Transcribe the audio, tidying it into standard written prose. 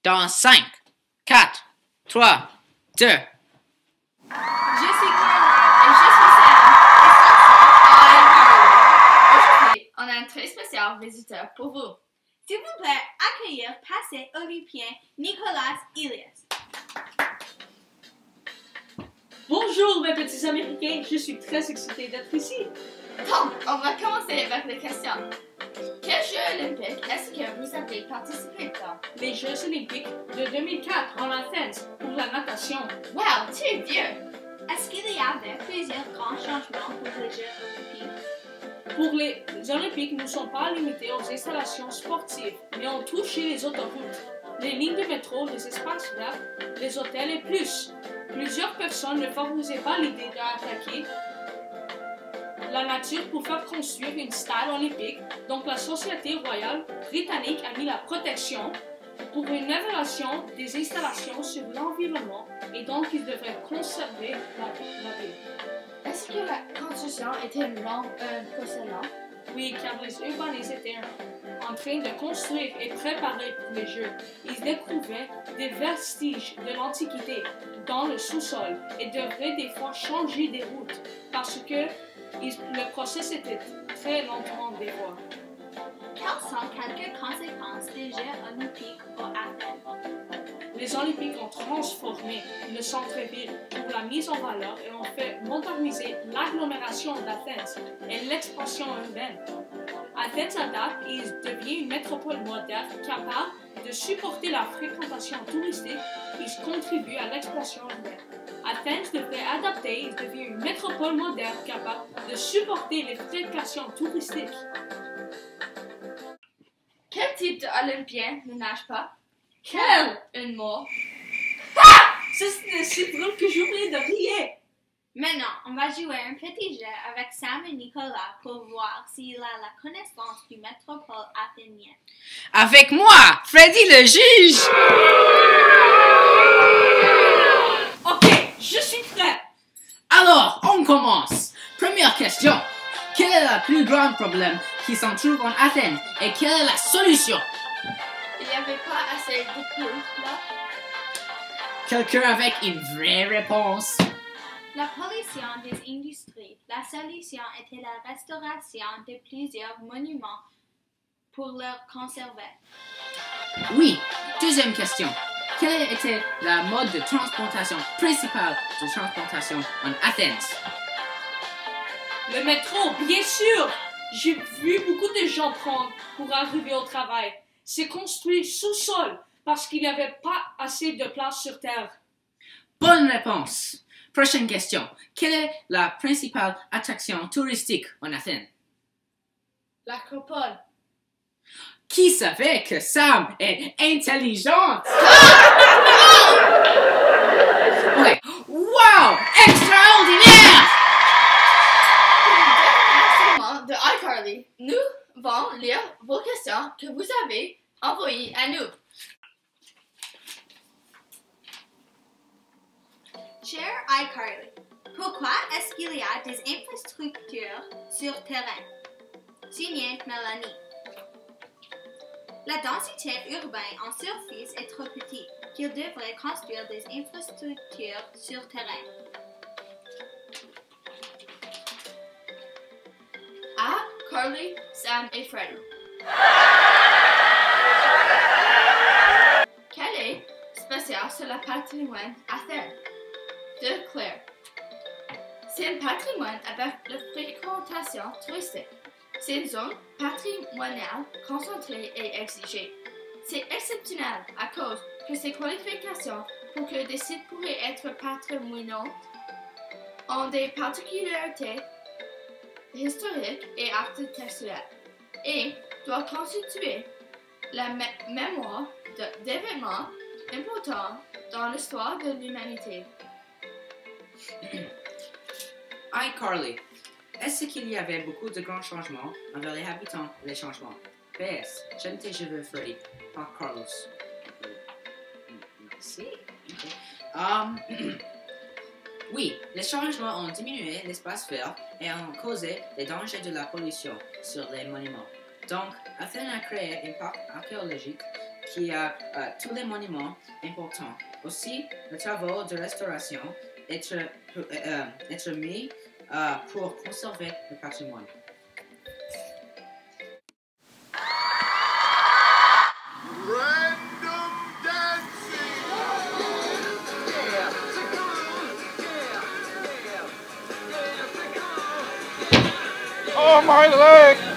Dans 5, 4, 3, 2. Je suis Carla et je suis Sarah. Aujourd'hui, on a un très spécial visiteur pour vous. S'il vous plaît, accueillir passé olympien Nicolas Elias. Bonjour mes petits Américains, je suis très excité d'être ici. Donc, on va commencer avec les questions. Quels Jeux olympiques est-ce que vous avez participé dans? Les Jeux olympiques de 2004 en Athènes pour la natation. Wow, tu es vieux! Est-ce qu'il y avait plusieurs grands changements pour les Jeux olympiques? Pour les Olympiques, nous ne sommes pas limités aux installations sportives, mais on touche les autoroutes, les lignes de métro, les espaces verts, les hôtels et plus. Plusieurs personnes ne favorisaient pas l'idée d'attaquer la nature pour faire construire une stade olympique, donc la Société royale britannique a mis la protection pour une évaluation des installations sur l'environnement et donc ils devraient conserver la ville. Est-ce que la construction était longue procédant? Oui, car les urbanistes étaient en train de construire et préparer pour les Jeux. Ils découvraient des vestiges de l'Antiquité dans le sous-sol et devraient des fois changer des routes parce que le processus était très lentement des voies. Quelles sont quelques conséquences des Jeux olympiques pour Athènes? Les Olympiques ont transformé le centre-ville pour la mise en valeur et ont fait moderniser l'agglomération d'Athènes et l'expansion urbaine. Athènes adapte et devient une métropole moderne capable de supporter la fréquentation touristique et contribue à l'expansion urbaine. Athènes devrait adapter et devient une métropole moderne capable de supporter les fréquentations touristiques. Quel type d'Olympien ne nage pas? Quel? Une mort. C'est si drôle que j'oublie de rire. Maintenant, on va jouer un petit jeu avec Sam et Nicolas pour voir s'il a la connaissance du métropole athénien. Avec moi, Freddy le juge! Ok, je suis prêt. Alors, on commence. Première question. Quel est le plus grand problème qui s'en trouve en Athènes et quelle est la solution? Il n'y avait pas assez de preuves là. Quelqu'un avec une vraie réponse? La pollution des industries. La solution était la restauration de plusieurs monuments pour leur conserver. Oui. Deuxième question. Quelle était la mode de transportation principale de transportation en Athènes? Le métro, bien sûr. J'ai vu beaucoup de gens prendre pour arriver au travail. C'est construit sous-sol parce qu'il n'y avait pas assez de place sur Terre. Bonne réponse. Prochaine question. Quelle est la principale attraction touristique en Athènes? L'acropole. Qui savait que Sam est intelligente? Ouais. Wow! Extraordinaire! Pour le de iCarly, nous allons lire vos questions que vous avez envoyées à nous. Cher iCarly, pourquoi est-ce qu'il y a des infrastructures sur terrain? Signé Mélanie. La densité urbaine en surface est trop petite, qu'il devrait construire des infrastructures sur terrain. A. Carly, Sam et Freddy. Quel est spécial sur le patrimoine Athènes? De Claire. C'est un patrimoine avec la fréquentation touristique. C'est une zone patrimoniale concentrée et exigée. C'est exceptionnel à cause que ces qualifications pour que des sites pourraient être patrimoniaux ont des particularités historiques et architecturales et doivent constituer la mémoire d'événements importants dans l'histoire de l'humanité. iCarly, est-ce qu'il y avait beaucoup de grands changements envers les habitants et les changements? PS, j'aime tes cheveux, Freddy, pas Carlos. Merci. Okay. Oui, les changements ont diminué l'espace vert et ont causé des dangers de la pollution sur les monuments. Donc, Athènes a créé un parc archéologique qui a tous les monuments importants. Aussi, les travaux de restauration être mis pour conserver le patrimoine. Random dancing! Oh, my leg!